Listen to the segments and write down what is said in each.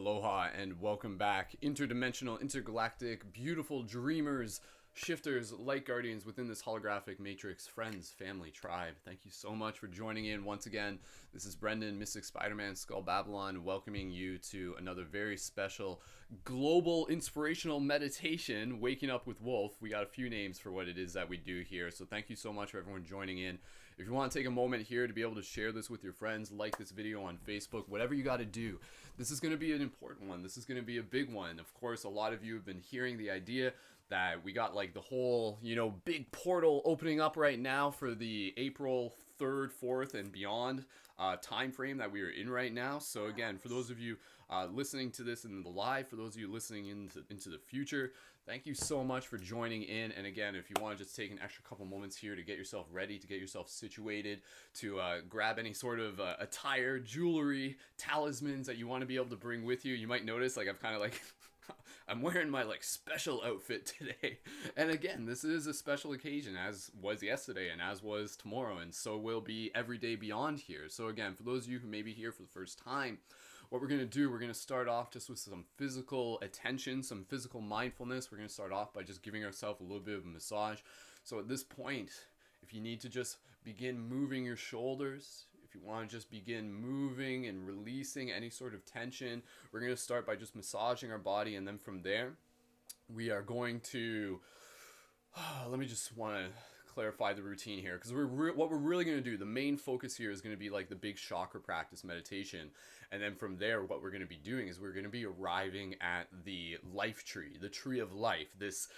Aloha and welcome back, interdimensional, intergalactic, beautiful dreamers, shifters, light guardians within this holographic matrix, friends, family, tribe. Thank you so much for joining in once again. This is Brendan, Mystic Spider-Man, Skull Babylon, welcoming you to another very special global inspirational meditation, Waking Up with Wolf. We got a few names for what it is that we do here, so thank you so much for everyone joining in. If you want to take a moment here to be able to share this with your friends, like this video on Facebook, whatever you got to do, this is going to be an important one. This is going to be a big one. Of course, a lot of you have been hearing the idea that we got like the whole, big portal opening up right now for the April 3rd, 4th, and beyond time frame that we are in right now. So again, for those of you listening to this in the live, for those of you listening into the future, thank you so much for joining in. And again, if you want to just take an extra couple moments here to get yourself ready, to get yourself situated, to grab any sort of attire, jewelry, talismans that you want to be able to bring with you. You might notice like I've kind of like I'm wearing my like special outfit today. And again, this is a special occasion, as was yesterday and as was tomorrow, and so will be every day beyond here. So again, for those of you who may be here for the first time, what we're going to do, we're going to start off just with some physical attention, some physical mindfulness. We're going to start off by just giving ourselves a little bit of a massage. So at this point, if you need to just begin moving your shoulders, if you want to just begin moving and releasing any sort of tension, we're going to start by just massaging our body, and then from there, we are going to, let me just want to clarify the routine here, because what we're really going to do, the main focus here is going to be like the big chakra practice meditation, and then from there what we're going to be doing is we're going to be arriving at the life tree, the tree of life, this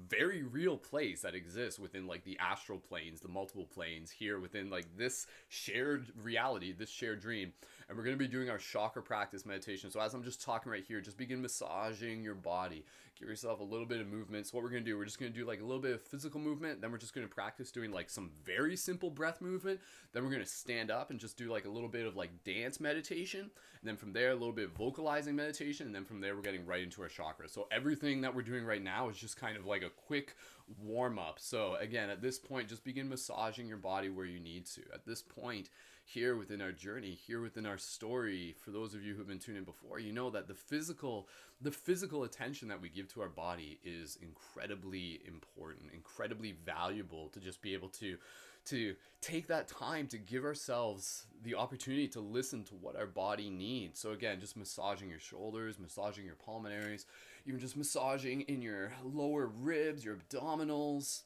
very real place that exists within like the astral planes, the multiple planes here within like this shared reality, this shared dream. And we're going to be doing our chakra practice meditation. So as I'm just talking right here, just begin massaging your body. Give yourself a little bit of movement. So what we're going to do, we're just going to do like a little bit of physical movement. Then we're just going to practice doing like some very simple breath movement. Then we're going to stand up and just do like a little bit of like dance meditation. And then from there, a little bit of vocalizing meditation. And then from there, we're getting right into our chakras. So everything that we're doing right now is just kind of like a quick warm up. So again, at this point, just begin massaging your body where you need to. At this point, here within our journey, here within our story, for those of you who've been tuned in before, you know that the physical attention that we give to our body is incredibly important, incredibly valuable, to just be able to take that time to give ourselves the opportunity to listen to what our body needs. So again, just massaging your shoulders, massaging your pulmonaries, even just massaging in your lower ribs, your abdominals,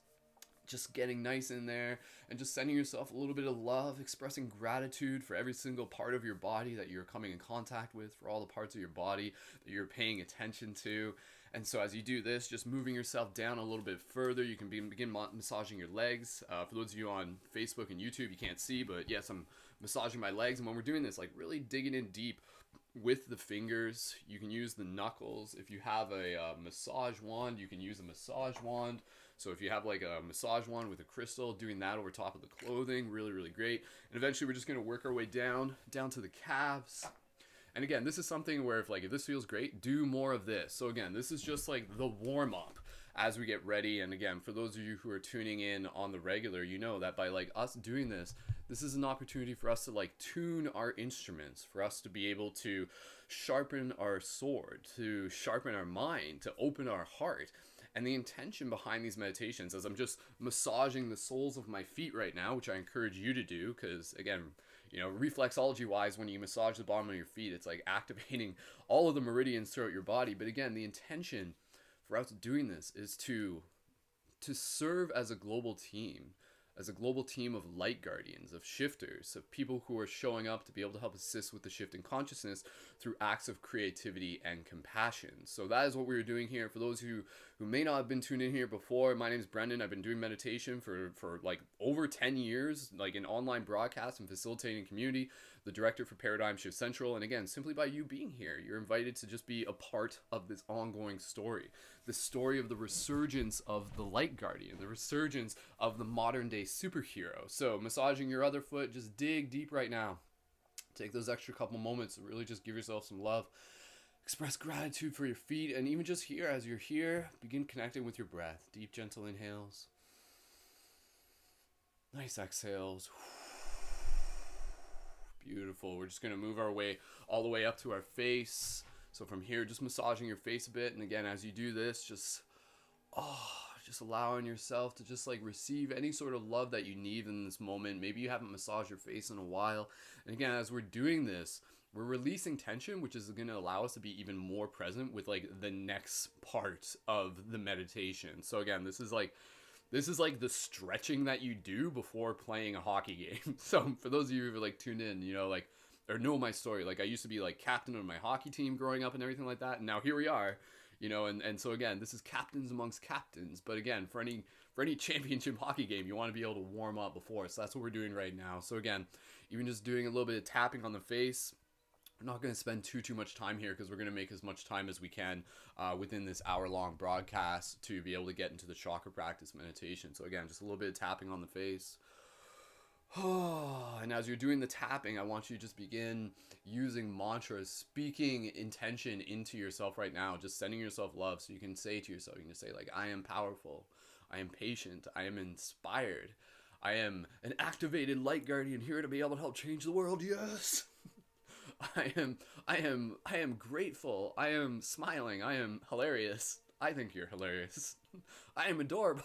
just getting nice in there and just sending yourself a little bit of love, expressing gratitude for every single part of your body that you're coming in contact with, for all the parts of your body that you're paying attention to. And so as you do this, just moving yourself down a little bit further, you can begin massaging your legs. For those of you on Facebook and YouTube, you can't see, but yes, I'm massaging my legs. And when we're doing this, like really digging in deep with the fingers, you can use the knuckles. If you have a massage wand, you can use a massage wand. So if you have like a massage wand with a crystal, doing that over top of the clothing, really, really great. And eventually we're just going to work our way down to the calves. And again, this is something where if this feels great, do more of this. So again, this is just like the warm up as we get ready. And again, for those of you who are tuning in on the regular, you know that by like us doing this, this is an opportunity for us to like tune our instruments, for us to be able to sharpen our sword, to sharpen our mind, to open our heart. And the intention behind these meditations, as I'm just massaging the soles of my feet right now, which I encourage you to do, because again, reflexology wise, when you massage the bottom of your feet, it's like activating all of the meridians throughout your body. But again, the intention for us doing this is to serve as a global team of light guardians, of shifters, of people who are showing up to be able to help assist with the shift in consciousness through acts of creativity and compassion. So that is what we're doing here. For those who may not have been tuned in here before, my name is Brendan. I've been doing meditation for like over 10 years, like in online broadcasts and facilitating community, the director for Paradigm Shift Central. And again, simply by you being here, you're invited to just be a part of this ongoing story, the story of the resurgence of the light guardian, the resurgence of the modern day superhero. So massaging your other foot, just dig deep right now. Take those extra couple moments to really just give yourself some love. Express gratitude for your feet, and even just here, as you're here, begin connecting with your breath. Deep, gentle inhales. Nice exhales. Beautiful. We're just going to move our way all the way up to our face. So from here, just massaging your face a bit. And again, as you do this, just allowing yourself to just like receive any sort of love that you need in this moment. Maybe you haven't massaged your face in a while. And again, as we're doing this, we're releasing tension, which is going to allow us to be even more present with like the next part of the meditation. So again, this is like the stretching that you do before playing a hockey game. So for those of you who are like tuned in, you know, like, or know my story, like I used to be like captain of my hockey team growing up and everything like that. And now here we are, you know, and so again, this is captains amongst captains. But again, for any championship hockey game, you want to be able to warm up before. So that's what we're doing right now. So again, even just doing a little bit of tapping on the face. We're not going to spend too much time here because we're going to make as much time as we can within this hour-long broadcast to be able to get into the chakra practice meditation. So again, just a little bit of tapping on the face. And as you're doing the tapping, I want you to just begin using mantras, speaking intention into yourself right now, just sending yourself love. So you can say to yourself, you can say like, I am powerful, I am patient, I am inspired, I am an activated light guardian here to be able to help change the world. Yes. I am grateful. I am smiling. I am hilarious. I think you're hilarious. I am adorable.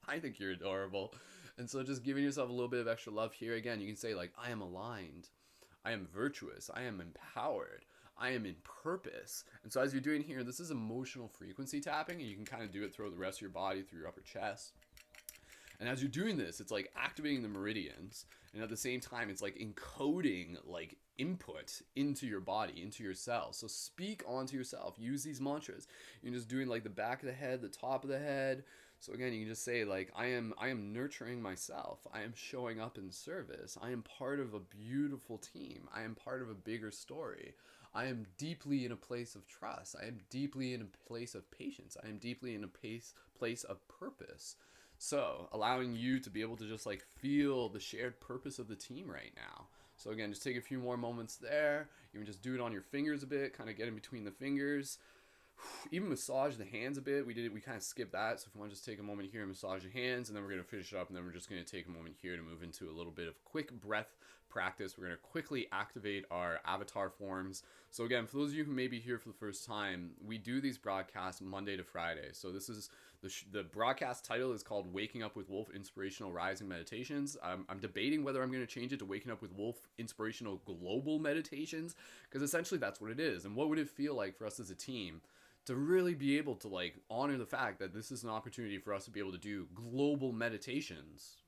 I think you're adorable. And so just giving yourself a little bit of extra love here. Again, you can say like, I am aligned. I am virtuous. I am empowered. I am in purpose. And so as you're doing here, this is emotional frequency tapping, and you can kind of do it through the rest of your body, through your upper chest. And as you're doing this, it's like activating the meridians. And at the same time, it's like encoding like input into your body, into your cells. So speak onto yourself. Use these mantras. You're just doing like the back of the head, the top of the head. So again, you can just say like, I am nurturing myself. I am showing up in service. I am part of a beautiful team. I am part of a bigger story. I am deeply in a place of trust. I am deeply in a place of patience. I am deeply in a place of purpose. So allowing you to be able to just like feel the shared purpose of the team right now. So again, just take a few more moments there. You can just do it on your fingers a bit, kind of get in between the fingers. Even massage the hands a bit. We kind of skipped that. So if you want to just take a moment here and massage your hands, and then we're going to finish it up, and then we're just going to take a moment here to move into a little bit of quick breath practice. We're going to quickly activate our avatar forms. So again, for those of you who may be here for the first time, we do these broadcasts Monday to Friday. So this is the broadcast title is called Waking Up with Wolf Inspirational Rising Meditations. I'm debating whether I'm going to change it to Waking Up with Wolf Inspirational Global Meditations, because essentially that's what it is. And what would it feel like for us as a team to really be able to like honor the fact that this is an opportunity for us to be able to do global meditations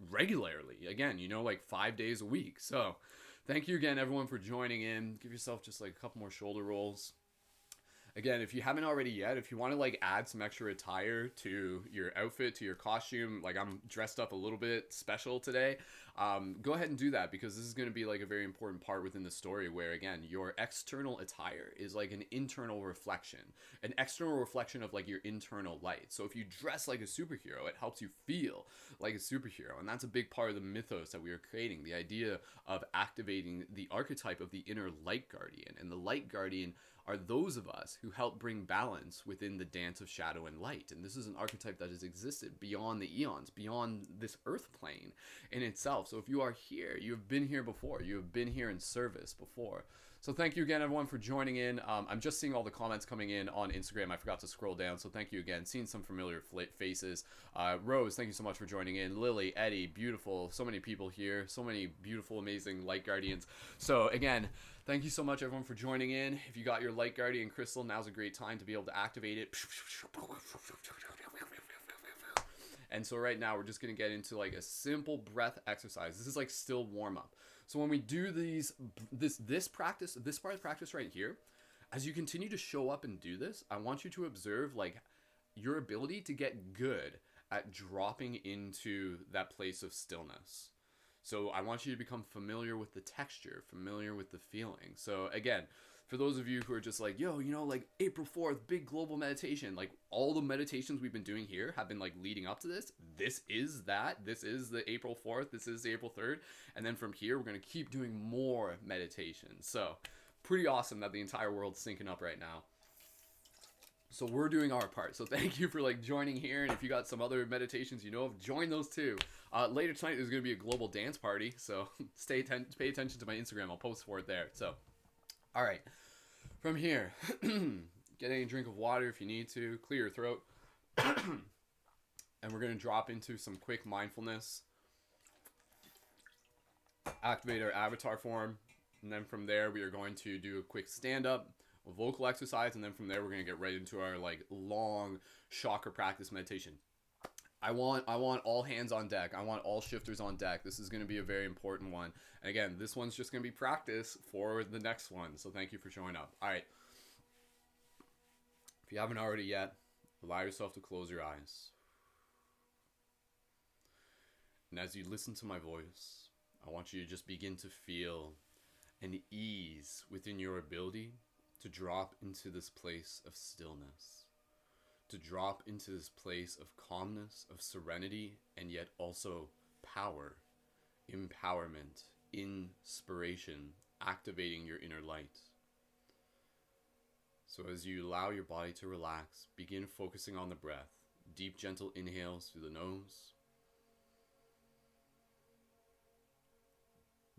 regularly, again, you know, like 5 days a week. So thank you again, everyone, for joining in. Give yourself just like a couple more shoulder rolls. Again, if you haven't already yet, if you want to like add some extra attire to your outfit, to your costume, like I'm dressed up a little bit special today, go ahead and do that, because this is going to be like a very important part within the story where, again, your external attire is like an internal reflection, an external reflection of like your internal light. So if you dress like a superhero, it helps you feel like a superhero. And that's a big part of the mythos that we are creating, the idea of activating the archetype of the inner light guardian. And the light guardian are those of us who help bring balance within the dance of shadow and light. And this is an archetype that has existed beyond the eons, beyond this earth plane in itself. So if you are here, you have been here before. You have been here in service before. So thank you again, everyone, for joining in. I'm just seeing all the comments coming in on Instagram. I forgot to scroll down, so thank you again. Seeing some familiar faces. Rose, thank you so much for joining in. Lily, Eddie, beautiful. So many people here. So many beautiful, amazing light guardians. So again, thank you so much, everyone, for joining in. If you got your light guardian crystal, now's a great time to be able to activate it. And so right now we're just going to get into like a simple breath exercise. This is like still warm up. So when we do this practice, this part of practice right here, as you continue to show up and do this, I want you to observe like your ability to get good at dropping into that place of stillness. So I want you to become familiar with the texture, familiar with the feeling. So again, for those of you who are just like, yo, you know, like April 4th, big global meditation, like all the meditations we've been doing here have been like leading up to this. This is that. This is the April 4th. This is the April 3rd. And then from here, we're going to keep doing more meditations. So pretty awesome that the entire world's syncing up right now. So we're doing our part. So thank you for like joining here. And if you got some other meditations you know of, join those too. Later tonight there's going to be a global dance party. So pay attention to my Instagram. I'll post for it there. So, all right. From here, get a drink of water if you need to. Clear your throat. And we're going to drop into some quick mindfulness. Activate our avatar form. And then from there, we are going to do a quick stand-up, a vocal exercise, and then from there, we're going to get right into our like long chakra practice meditation. I want all hands on deck. I want all shifters on deck. This is going to be a very important one. And again, this one's just going to be practice for the next one. So thank you for showing up. All right. If you haven't already yet, allow yourself to close your eyes. And as you listen to my voice, I want you to just begin to feel an ease within your ability to drop into this place of stillness, to drop into this place of calmness, of serenity, and yet also power, empowerment, inspiration, activating your inner light. So as you allow your body to relax, begin focusing on the breath. Deep, gentle inhales through the nose.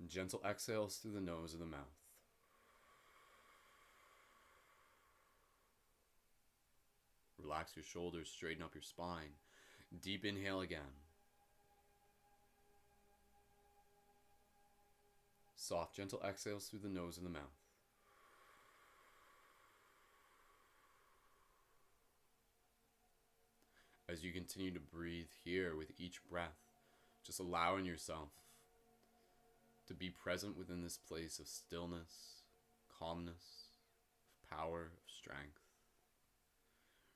And gentle exhales through the nose and the mouth. Relax your shoulders, straighten up your spine. Deep inhale again. Soft, gentle exhales through the nose and the mouth. As you continue to breathe here with each breath, just allowing yourself to be present within this place of stillness, calmness, of power, of strength.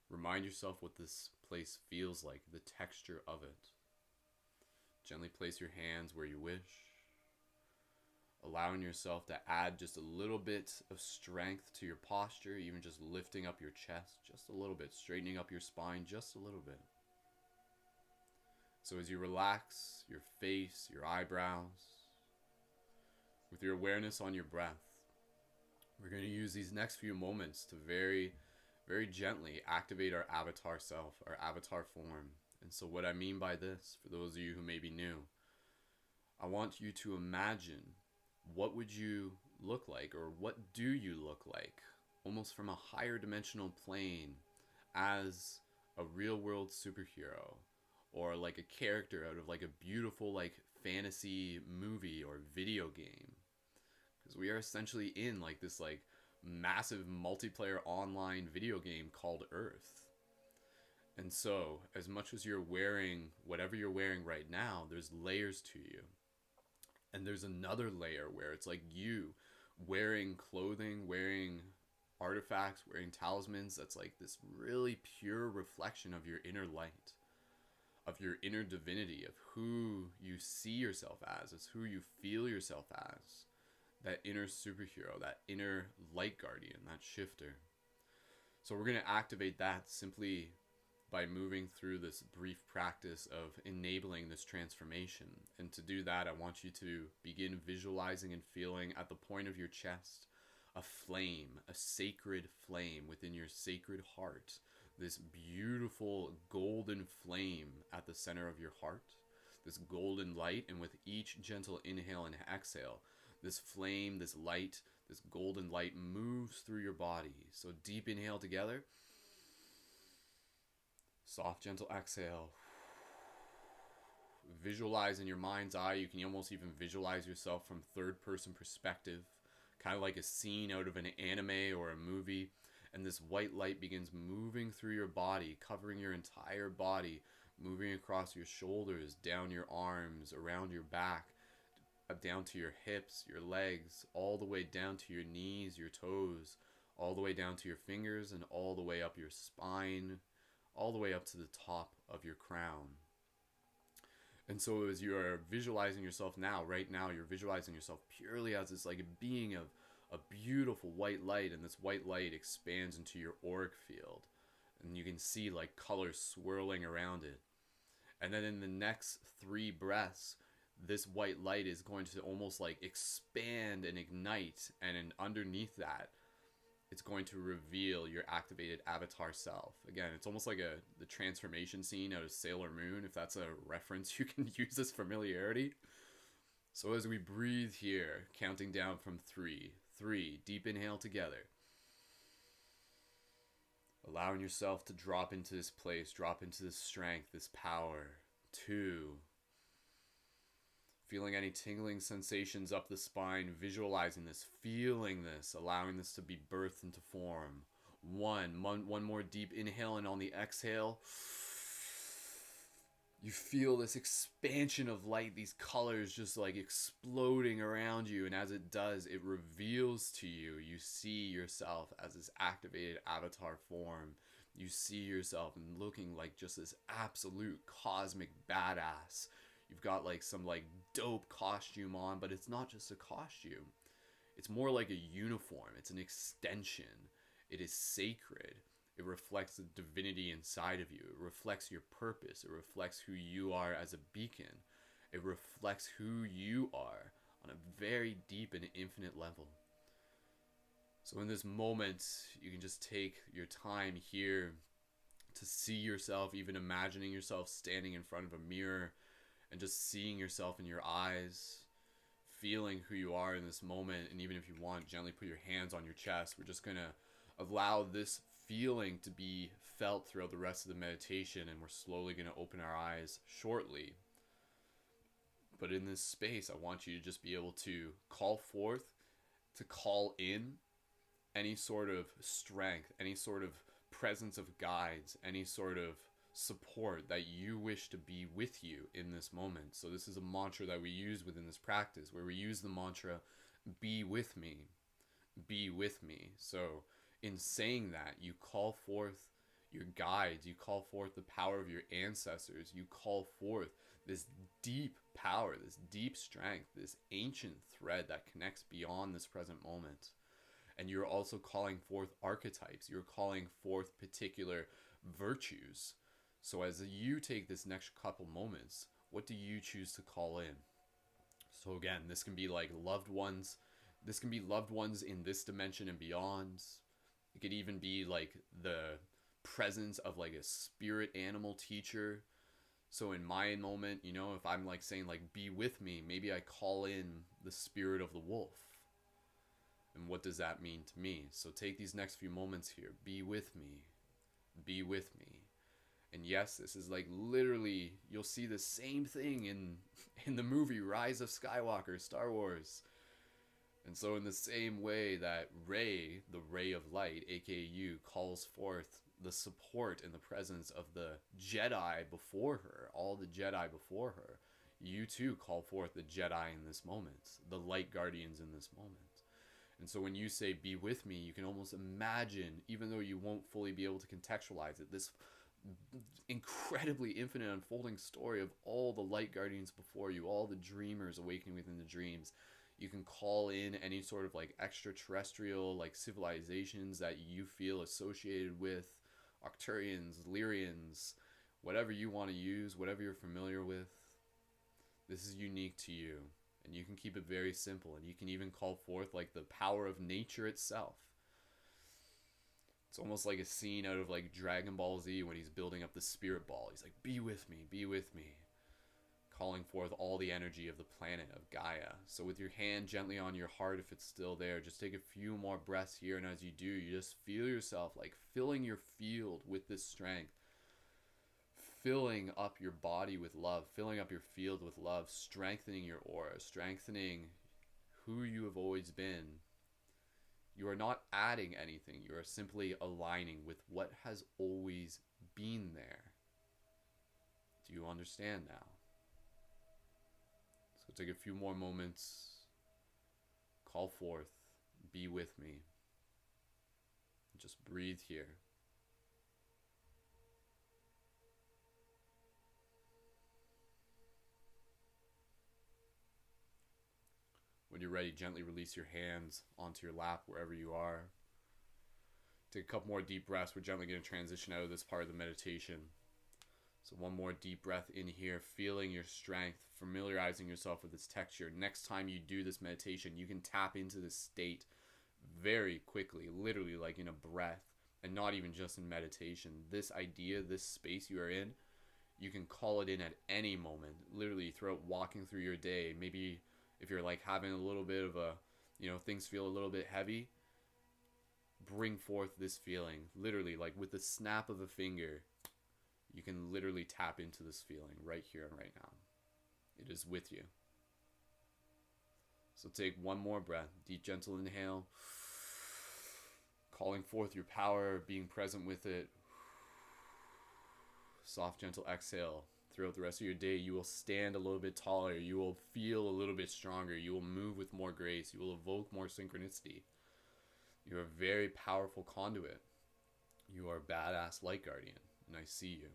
Remind yourself what this place feels like, the texture of it. Gently place your hands where you wish, allowing yourself to add just a little bit of strength to your posture, even just lifting up your chest just a little bit, straightening up your spine just a little bit. So as you relax your face, your eyebrows, with your awareness on your breath, we're going to use these next few moments to very, very gently activate our avatar self, our avatar form. And so what I mean by this, for those of you who may be new, I want you to imagine what would you look like, or what do you look like, almost from a higher dimensional plane, as a real world superhero, or like a character out of like a beautiful like fantasy movie or video game. Because we are essentially in like this like massive multiplayer online video game called Earth. And so as much as you're wearing whatever you're wearing right now, there's layers to you. And there's another layer where it's like you wearing clothing, wearing artifacts, wearing talismans. That's like this really pure reflection of your inner light, of your inner divinity, of who you see yourself as who you feel yourself as. That inner superhero, that inner light guardian, that shifter. So we're going to activate that simply by moving through this brief practice of enabling this transformation. And to do that, I want you to begin visualizing and feeling at the point of your chest a flame, a sacred flame within your sacred heart. This beautiful golden flame at the center of your heart, this golden light. And with each gentle inhale and exhale, this flame, this light, this golden light moves through your body. So deep inhale together. Soft, gentle exhale. Visualize in your mind's eye. You can almost even visualize yourself from third person perspective, kind of like a scene out of an anime or a movie. And this white light begins moving through your body, covering your entire body, moving across your shoulders, down your arms, around your back, down to your hips, your legs, all the way down to your knees, your toes, all the way down to your fingers, and all the way up your spine, all the way up to the top of your crown. And so as you are visualizing yourself now, right now, you're visualizing yourself purely as this like a being of a beautiful white light, and this white light expands into your auric field, and you can see like colors swirling around it. And then in the next 3 breaths, this white light is going to almost like expand and ignite, and underneath that, it's going to reveal your activated avatar self. Again, it's almost like the transformation scene out of Sailor Moon, if that's a reference you can use as familiarity. So as we breathe here, counting down from 3, 3, deep inhale together. Allowing yourself to drop into this place, drop into this strength, this power. 2. Feeling any tingling sensations up the spine, visualizing this, feeling this, allowing this to be birthed into form. 1. One more deep inhale, and on the exhale, you feel this expansion of light, these colors just like exploding around you. And as it does, it reveals to you, you see yourself as this activated avatar form. You see yourself and looking like just this absolute cosmic badass. You've got like some like dope costume on, but it's not just a costume. It's more like a uniform. It's an extension. It is sacred. It reflects the divinity inside of you. It reflects your purpose. It reflects who you are as a beacon. It reflects who you are on a very deep and infinite level. So in this moment, you can just take your time here to see yourself, even imagining yourself standing in front of a mirror and just seeing yourself in your eyes, feeling who you are in this moment. And even if you want, gently put your hands on your chest. We're just going to allow this feeling to be felt throughout the rest of the meditation, and we're slowly going to open our eyes shortly. But in this space, I want you to just be able to call forth, to call in any sort of strength, any sort of presence of guides, any sort of support that you wish to be with you in this moment. So this is a mantra that we use within this practice, where we use the mantra, be with me, be with me. So in saying that, you call forth your guides, you call forth the power of your ancestors, you call forth this deep power, this deep strength, this ancient thread that connects beyond this present moment. And you're also calling forth archetypes, you're calling forth particular virtues. So as you take this next couple moments, what do you choose to call in? So again, this can be like loved ones. This can be loved ones in this dimension and beyond. It could even be like the presence of like a spirit animal teacher. So in my moment, you know, if I'm like saying like be with me, maybe I call in the spirit of the wolf. And what does that mean to me? So take these next few moments here. Be with me. Be with me. And yes, this is like literally, you'll see the same thing in the movie Rise of Skywalker, Star Wars. And so in the same way that Rey, the ray of light, aka you, calls forth the support and the presence of the Jedi before her, all the Jedi before her, you too call forth the Jedi in this moment, the light guardians in this moment. And so when you say be with me, you can almost imagine, even though you won't fully be able to contextualize it, this incredibly infinite unfolding story of all the light guardians before you, all the dreamers awakening within the dreams. You can call in any sort of like extraterrestrial like civilizations that you feel associated with, Arcturians, Lyrians, whatever you want to use, whatever you're familiar with. This is unique to you, and you can keep it very simple, and you can even call forth like the power of nature itself. It's almost like a scene out of like Dragon Ball Z when he's building up the spirit ball. He's like, be with me, be with me. Calling forth all the energy of the planet of Gaia. So with your hand gently on your heart, if it's still there, just take a few more breaths here. And as you do, you just feel yourself like filling your field with this strength. Filling up your body with love, filling up your field with love, strengthening your aura, strengthening who you have always been. You are not adding anything. You are simply aligning with what has always been there. Do you understand now? So take a few more moments. Call forth. Be with me. Just breathe here. When you're ready, gently release your hands onto your lap wherever you are. Take a couple more deep breaths. We're gently going to transition out of this part of the meditation. So one more deep breath in here, feeling your strength, familiarizing yourself with this texture. Next time you do this meditation, you can tap into this state very quickly, literally like in a breath, and not even just in meditation. This idea, this space you are in, you can call it in at any moment, literally throughout walking through your day. Maybe if you're like having a little bit of a, things feel a little bit heavy, bring forth this feeling. Literally, like with the snap of a finger, you can literally tap into this feeling right here and right now. It is with you. So take one more breath. Deep, gentle inhale. Calling forth your power, being present with it. Soft, gentle exhale. Throughout the rest of your day, you will stand a little bit taller. You will feel a little bit stronger. You will move with more grace. You will evoke more synchronicity. You're a very powerful conduit. You are a badass light guardian, and I see you.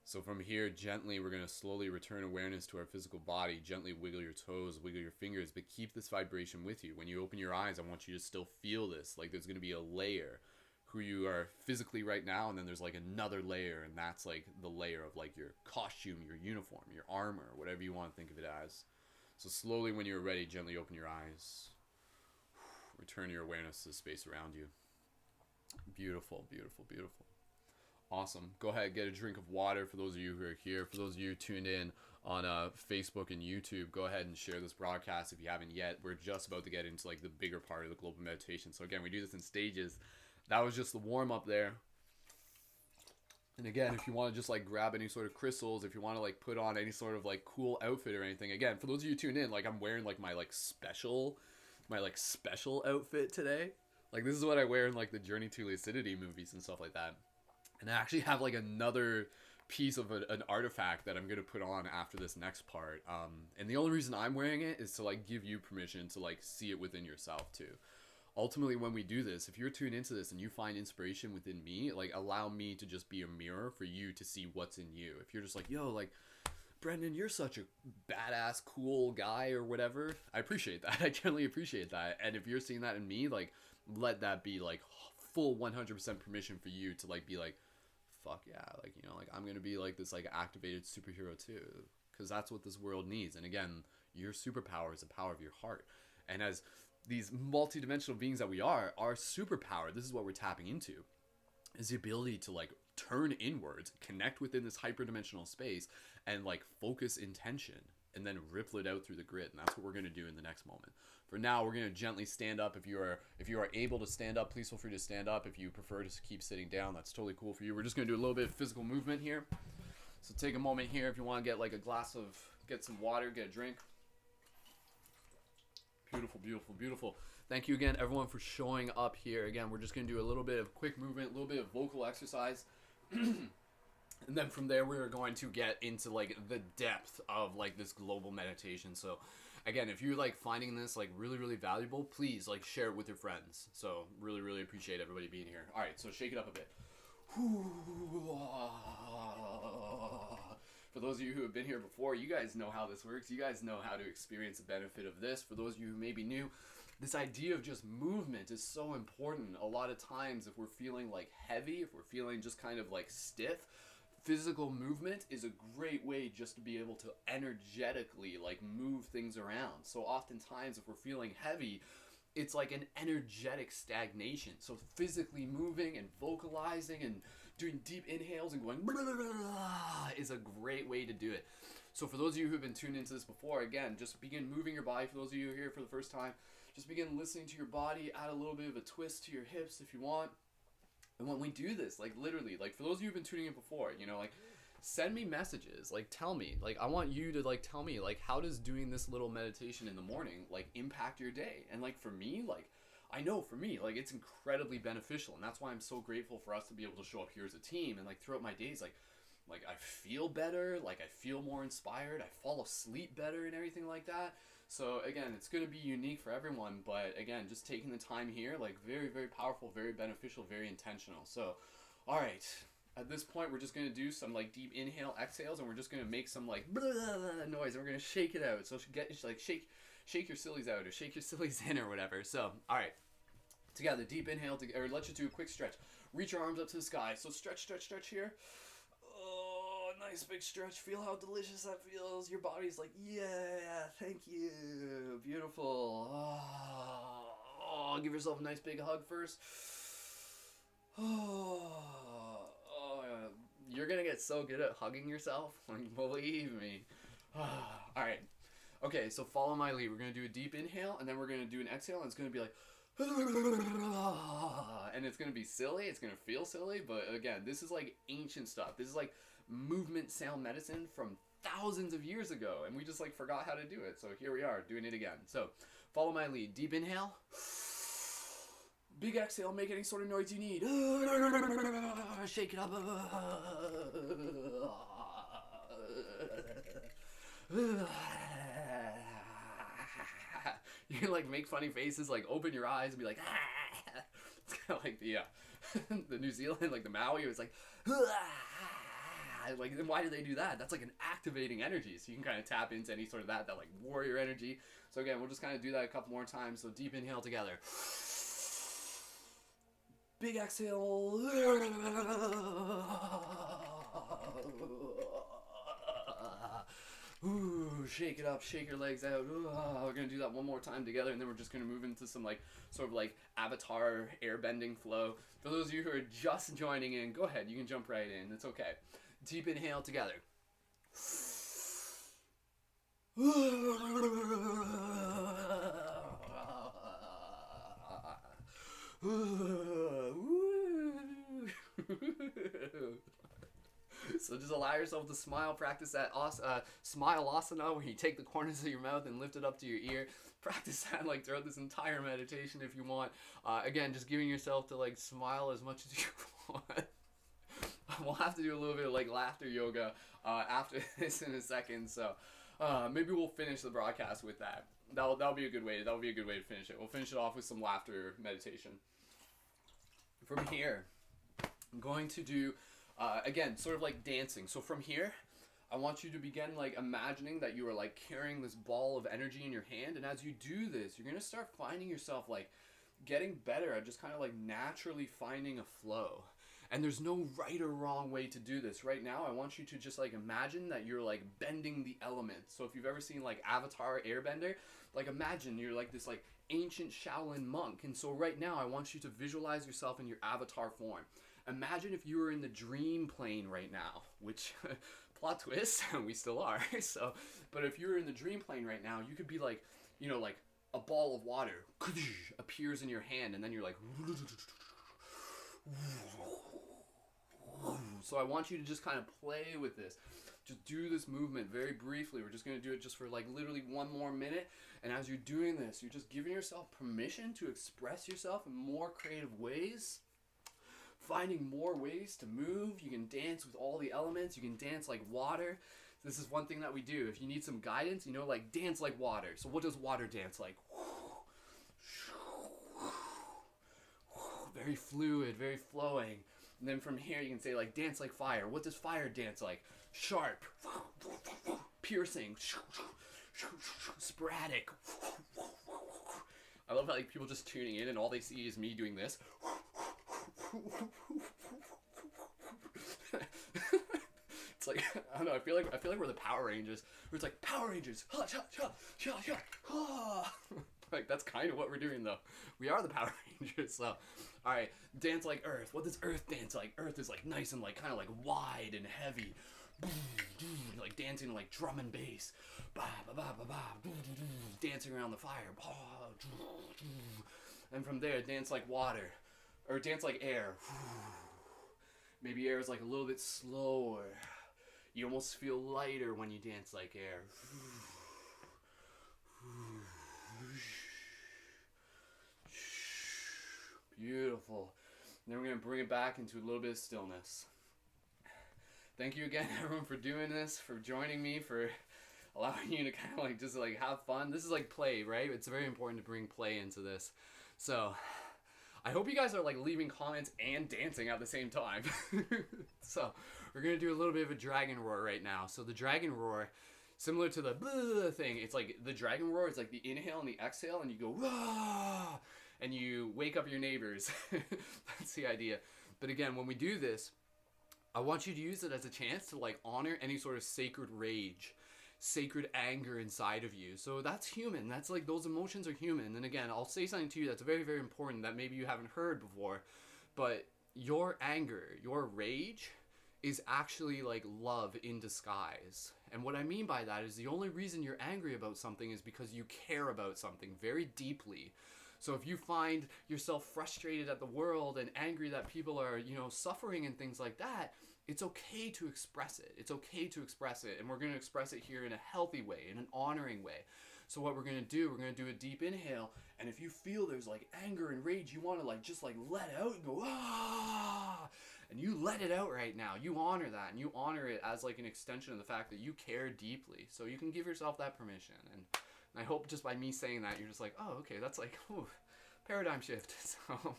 So from here, gently, we're going to slowly return awareness to our physical body. Gently wiggle your toes, wiggle your fingers, but keep this vibration with you. When you open your eyes, I want you to still feel this. Like there's going to be a layer, who you are physically right now, and then there's like another layer, and that's like the layer of like your costume, your uniform, your armor, whatever you want to think of it as. So slowly, when you're ready, gently open your eyes. Return your awareness to the space around you. Beautiful, beautiful, beautiful. Awesome. Go ahead, get a drink of water for those of you who are here. For those of you tuned in on Facebook and YouTube, go ahead and share this broadcast if you haven't yet. We're just about to get into like the bigger part of the global meditation. So again, we do this in stages. That was just the warm up there. And again, if you want to just like grab any sort of crystals, if you want to like put on any sort of like cool outfit or anything, again, for those of you tuned in, like I'm wearing like my special outfit today. Like this is what I wear in like the Journey to Lucidity movies and stuff like that. And I actually have like another piece of an artifact that I'm going to put on after this next part. And the only reason I'm wearing it is to like give you permission to like see it within yourself too. Ultimately, when we do this, if you're tuned into this and you find inspiration within me, like allow me to just be a mirror for you to see what's in you. If you're just like, yo, like, Brendan, you're such a badass, cool guy or whatever, I appreciate that. I generally appreciate that. And if you're seeing that in me, like, let that be like full 100% permission for you to like be like, fuck yeah, like, like I'm going to be like this like activated superhero too. Because that's what this world needs. And again, your superpower is the power of your heart. And as these multidimensional beings that we are, our superpower, this is what we're tapping into, is the ability to like turn inwards, connect within this hyperdimensional space, and like focus intention, and then ripple it out through the grid. And that's what we're going to do in the next moment. For now, we're going to gently stand up. If you are able to stand up, please feel free to stand up. If you prefer to keep sitting down, that's totally cool for you. We're just going to do a little bit of physical movement here. So take a moment here if you want to get like a glass of, get some water, get a drink. Beautiful, beautiful, beautiful. Thank you again, everyone, for showing up here. Again, we're just going to do a little bit of quick movement, a little bit of vocal exercise. And then from there, we're going to get into like the depth of like this global meditation. So again, if you're like finding this like really, really valuable, please like share it with your friends. So really, really appreciate everybody being here. All right, so shake it up a bit. For those of you who have been here before, you guys know how this works. You guys know how to experience the benefit of this. For those of you who may be new, this idea of just movement is so important. A lot of times, if we're feeling like heavy, if we're feeling just kind of like stiff, physical movement is a great way just to be able to energetically like move things around. So oftentimes, if we're feeling heavy, it's like an energetic stagnation. So physically moving and vocalizing and doing deep inhales and going blah, blah, blah, is a great way to do it. So for those of you who have been tuned into this before, again, just begin moving your body. For those of you who are here for the first time, just begin listening to your body. Add a little bit of a twist to your hips if you want. And when we do this, like literally, like for those of you who've been tuning in before, like send me messages, like tell me, like I want you to like tell me, like how does doing this little meditation in the morning like impact your day? And like for me, like I know for me, like it's incredibly beneficial, and that's why I'm so grateful for us to be able to show up here as a team. And like throughout my days, like I feel better, like I feel more inspired, I fall asleep better and everything like that. So again, it's going to be unique for everyone, but again, just taking the time here, like very, very powerful, very beneficial, very intentional. So, all right, at this point, we're just going to do some like deep inhale, exhales, and we're just going to make some like blah, blah, blah noise, and we're going to shake it out. So get like shake your sillies out or shake your sillies in or whatever. So, all right, together, deep inhale, or let's just do a quick stretch. Reach your arms up to the sky. So stretch, stretch, stretch here. Nice big stretch. Feel how delicious that feels. Your body's like, yeah, thank you. Beautiful. Oh, give yourself a nice big hug first. Oh, you're gonna get so good at hugging yourself. Like, believe me. All right. Okay, so follow my lead. We're gonna do a deep inhale, and then we're gonna do an exhale, and it's gonna be like, and it's gonna be silly. It's gonna feel silly, but again, this is like ancient stuff. This is like movement sound medicine from thousands of years ago, and we just like forgot how to do it. So here we are doing it again. So follow my lead. Deep inhale. Big exhale, make any sort of noise you need. Shake it up. You can like make funny faces, like open your eyes and be like, it's kind of like the the New Zealand, like the Maui, it was like, like, then why do they do that? That's like an activating energy, so you can kind of tap into any sort of that like warrior energy. So again, we'll just kind of do that a couple more times. So deep inhale together. Big exhale. Ooh, shake it up, shake your legs out. Ooh, we're gonna do that one more time together, and then we're just gonna move into some like sort of like avatar airbending flow. For those of you who are just joining in, go ahead, you can jump right in. It's okay. Deep inhale together. So just allow yourself to smile. Practice that smile asana where you take the corners of your mouth and lift it up to your ear. Practice that like throughout this entire meditation if you want. Again, just giving yourself to like smile as much as you want. We'll have to do a little bit of like laughter yoga after this in a second. So maybe we'll finish the broadcast with that. That'll be a good way. That'll be a good way to finish it. We'll finish it off with some laughter meditation. From here, I'm going to do again, sort of like dancing. So from here, I want you to begin like imagining that you are like carrying this ball of energy in your hand, and as you do this, you're gonna start finding yourself like getting better at just kind of like naturally finding a flow. And there's no right or wrong way to do this. Right now, I want you to just like imagine that you're like bending the elements. So if you've ever seen like Avatar Airbender, like imagine you're like this like ancient Shaolin monk. And so right now, I want you to visualize yourself in your avatar form. Imagine if you were in the dream plane right now, which plot twist, we still are. So, but if you were in the dream plane right now, you could be like, you know, like a ball of water appears in your hand, and then you're like. So I want you to just kind of play with this. Just do this movement very briefly. We're just going to do it just for like literally one more minute. And as you're doing this, you're just giving yourself permission to express yourself in more creative ways. Finding more ways to move. You can dance with all the elements. You can dance like water. This is one thing that we do. If you need some guidance, you know, like dance like water. So what does water dance like? Very fluid, very flowing. And then from here you can say like dance like fire. What does fire dance like? Sharp, piercing, sporadic. I love how like people just tuning in and all they see is me doing this. It's like I don't know. I feel like we're the Power Rangers. Where it's like Power Rangers. Like that's kind of what we're doing though. We are the Power Rangers. So, all right, dance like Earth. What does Earth dance like? Earth is like nice and like kind of like wide and heavy. Like dancing like drum and bass. Dancing around the fire. And from there, dance like water. Or dance like air. Maybe air is like a little bit slower. You almost feel lighter when you dance like air. Beautiful. And then we're going to bring it back into a little bit of stillness. Thank you again, everyone, for doing this, for joining me, for allowing you to kind of like just like have fun. This is like play, right? It's very important to bring play into this. So I hope you guys are like leaving comments and dancing at the same time. So we're going to do a little bit of a dragon roar right now. So the dragon roar, similar to the thing, it's like the dragon roar is like the inhale and the exhale, and you go Wah! And you wake up your neighbors. That's the idea. But again, when we do this, I want you to use it as a chance to like honor any sort of sacred rage. sacred anger inside of you. So that's human. That's like, those emotions are human. And again, I'll say something to you that's very, very important that maybe you haven't heard before, but your anger, your rage is actually like love in disguise. And what I mean by that is the only reason you're angry about something is because you care about something very deeply. So if you find yourself frustrated at the world and angry that people are, suffering and things like that, it's okay to express it. It's okay to express it. And we're going to express it here in a healthy way, in an honoring way. So what we're going to do, we're going to do a deep inhale. And if you feel there's like anger and rage, you want to like just like let out and go, ah, and you let it out right now. You honor that, and you honor it as like an extension of the fact that you care deeply. So you can give yourself that permission. And I hope just by me saying that, you're just like, oh, okay, that's like, ooh, paradigm shift. So, all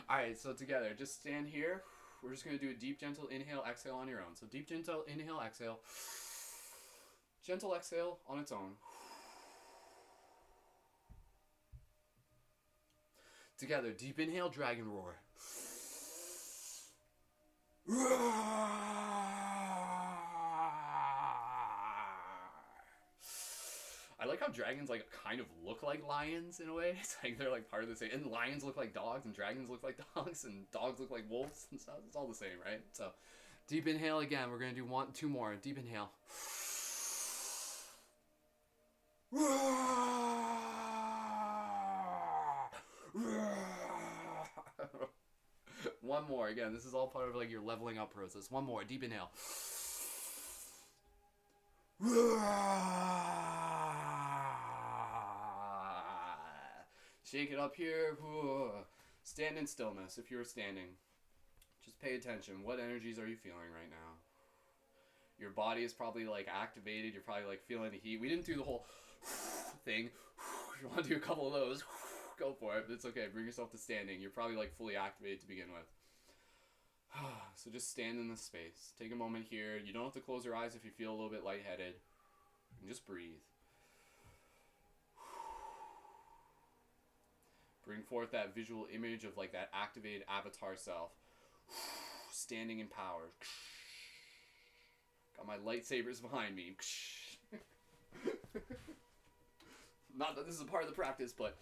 right, so together, just stand here. We're just going to do a deep, gentle inhale, exhale on your own. So deep, gentle inhale, exhale. Gentle exhale on its own. Together, deep inhale, dragon roar. I like how dragons like kind of look like lions in a way. It's like they're like part of the same. And lions look like dogs, and dragons look like dogs, and dogs look like wolves and stuff. It's all the same, right? So, deep inhale again. We're gonna do two more. Deep inhale. One more. Again, this is all part of like your leveling up process. One more. Deep inhale. Shake it up here. Stand in stillness if you're standing. Just pay attention. What energies are you feeling right now? Your body is probably like activated. You're probably like feeling the heat. We didn't do the whole thing. If you want to do a couple of those, go for it. But it's okay. Bring yourself to standing. You're probably like fully activated to begin with. So just stand in this space. Take a moment here. You don't have to close your eyes if you feel a little bit lightheaded. And just breathe. Bring forth that visual image of like that activated avatar self. Standing in power. Got my lightsabers behind me. Not that this is a part of the practice, but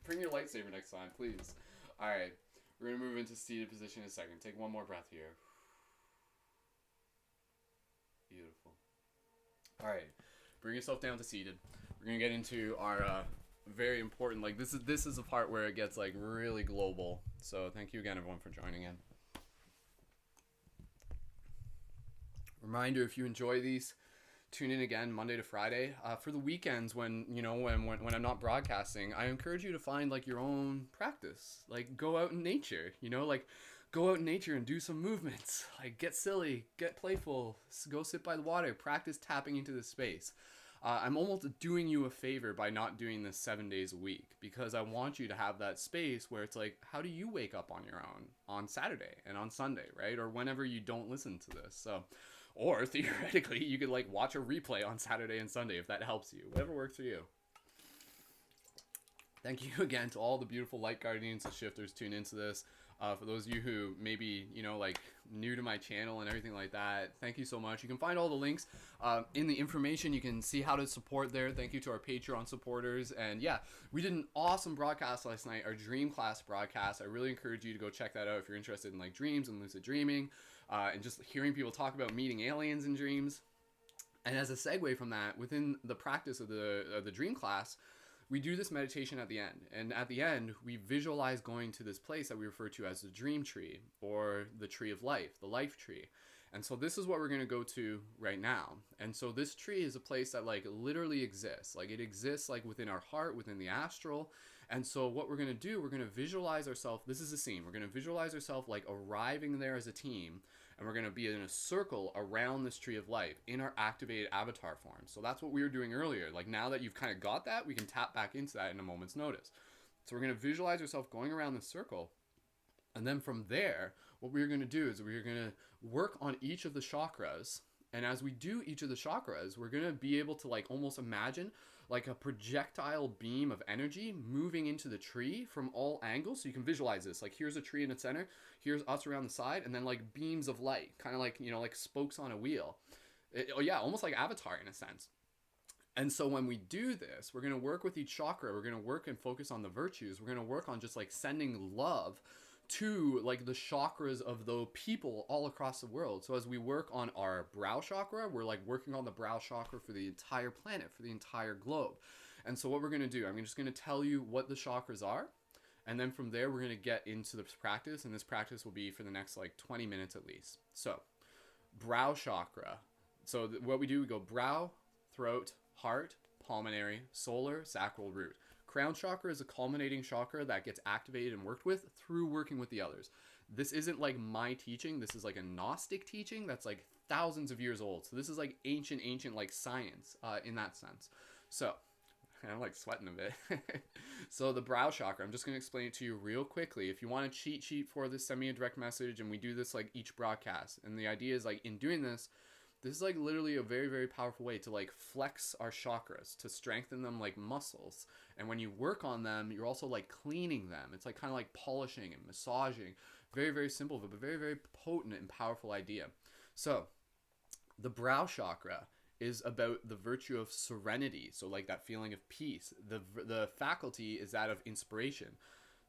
bring your lightsaber next time, please. Alright, we're going to move into seated position in a second. Take one more breath here. Beautiful. Alright, bring yourself down to seated. We're going to get into our very important, like this is the part where it gets like really global. So thank you again everyone for joining in. Reminder, if you enjoy these, tune in again Monday to Friday. For the weekends when I'm not broadcasting, I encourage you to find like your own practice. Like go out in nature, like go out in nature and do some movements. Like get silly, get playful, go sit by the water, practice tapping into this space. I'm almost doing you a favor by not doing this 7 days a week, because I want you to have that space where it's like, how do you wake up on your own on Saturday and on Sunday, right? Or whenever you don't listen to this. So, or theoretically, you could like watch a replay on Saturday and Sunday if that helps you. Whatever works for you. Thank you again to all the beautiful light guardians and shifters tuned into this. For those of you who maybe, like new to my channel and everything like that, thank you so much. You can find all the links in the information. You can see how to support there. Thank you to our Patreon supporters. And yeah, we did an awesome broadcast last night, our dream class broadcast. I really encourage you to go check that out if you're interested in like dreams and lucid dreaming, and just hearing people talk about meeting aliens in dreams. And as a segue from that, within the practice of the dream class, we do this meditation at the end. And at the end, we visualize going to this place that we refer to as the dream tree, or the tree of life, the life tree. And so this is what we're going to go to right now. And so this tree is a place that like literally exists. Like it exists like within our heart, within the astral. And so what we're going to do, we're going to visualize ourselves. This is a scene. We're going to visualize ourselves like arriving there as a team. And we're going to be in a circle around this tree of life in our activated avatar form. So that's what we were doing earlier. Like now that you've kind of got that, we can tap back into that in a moment's notice. So we're going to visualize ourselves going around this circle. And then from there, what we're going to do is we're going to work on each of the chakras. And as we do each of the chakras, we're going to be able to like almost imagine like a projectile beam of energy moving into the tree from all angles. So you can visualize this. Like here's a tree in its center, here's us around the side, and then like beams of light, kind of like, like spokes on a wheel. Yeah, almost like Avatar in a sense. And so when we do this, we're going to work with each chakra. We're going to work and focus on the virtues. We're going to work on just like sending love to like the chakras of the people all across the world. So as we work on our brow chakra, we're like working on the brow chakra for the entire planet, for the entire globe. And so what we're going to do, I'm just going to tell you what the chakras are. And then from there, we're going to get into this practice. And this practice will be for the next like 20 minutes at least. So brow chakra. So what we do, we go brow, throat, heart, pulmonary, solar, sacral, root. Crown chakra is a culminating chakra that gets activated and worked with through working with the others. This isn't like my teaching. This is like a Gnostic teaching that's like thousands of years old. So this is like ancient like science in that sense. So I'm like sweating a bit. So the brow chakra, I'm just going to explain it to you real quickly. If you want a cheat sheet for this, send me a direct message, and we do this like each broadcast. And the idea is like in doing this is like literally a very, very powerful way to like flex our chakras, to strengthen them like muscles. And when you work on them, you're also like cleaning them. It's like kind of like polishing and massaging. Very, very simple, but very, very potent and powerful idea. So the brow chakra is about the virtue of serenity. So like that feeling of peace. The faculty is that of inspiration.